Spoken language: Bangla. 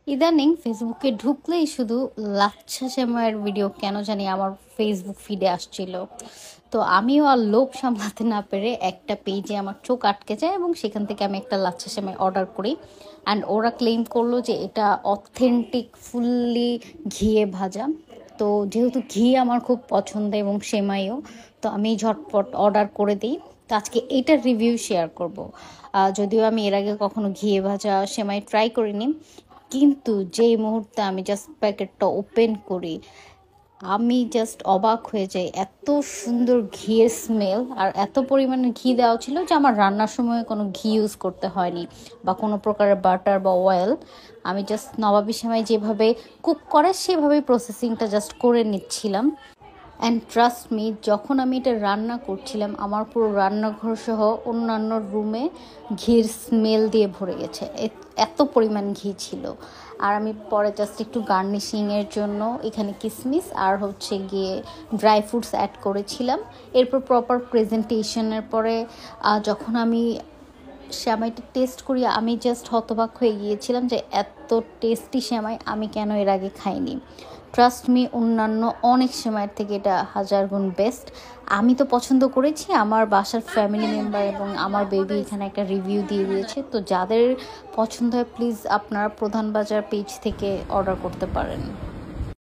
ইদানিং ফেসবুকে ঢুকলেই শুধু লাচ্ছা সেমাইয়ের ভিডিও কেন জানি আমার ফেসবুক ফিডে আসছিল। তো আমিও আর লোভ সামলাতে না পেরে একটা পেজে আমার চোখ আটকে যায় এবং সেখান থেকে আমি একটা লাচ্ছা সেমাই অর্ডার করি। অ্যান্ড ওরা ক্লেম করলো যে এটা অথেন্টিক ফুললি ঘিয়ে ভাজা। তো যেহেতু ঘি আমার খুব পছন্দ এবং সেমাইও, তো আমি ঝটপট অর্ডার করে দিই। তো আজকে এইটার রিভিউ শেয়ার করব। যদিও আমি এর আগে কখনো ঘিয়ে ভাজা সেমাই ট্রাই করিনি, কিন্তু যেই মুহূর্তে আমি জাস্ট প্যাকেটটা ওপেন করি, আমি জাস্ট অবাক হয়ে যাই। এত সুন্দর ঘিয়ের স্মেল, আর এত পরিমাণে ঘি দেওয়া ছিল যে আমার রান্নার সময় কোনো ঘি ইউজ করতে হয়নি বা কোনো প্রকারের বাটার বা অয়েল। আমি জাস্ট নবাবী সেমাই যেভাবে কুক করে সেভাবেই প্রসেসিংটা জাস্ট করে নিচ্ছিলাম। অ্যান্ড ট্রাস্ট মি, যখন আমি এটা রান্না করছিলাম আমার পুরো রান্নাঘর সহ অন্যান্য রুমে ঘির স্মেল দিয়ে ভরে গেছে। এত পরিমাণ ঘি ছিল। আর আমি পরে জাস্ট একটু গার্নিশিংয়ের জন্য এখানে কিশমিশ আর হচ্ছে গিয়ে ড্রাই ফ্রুটস অ্যাড করেছিলাম। এরপর প্রপার প্রেজেন্টেশনের পরে যখন আমি সেমাইটা টেস্ট করি, আমি জাস্ট হতবাক হয়ে গিয়েছিলাম যে এত টেস্টি সেমাই আমি কেন এর আগে খাইনি। ট্রাস্ট মি, অন্যান্য অনেক সেমাইয়ের থেকে এটা হাজার গুণ বেস্ট। আমি তো পছন্দ করেছি, আমার বাসার ফ্যামিলি মেম্বার এবং আমার বেবি এখানে একটা রিভিউ দিয়ে দিয়েছে। তো যাদের পছন্দ হয় প্লিজ আপনারা প্রধান বাজার পেজ থেকে অর্ডার করতে পারেন।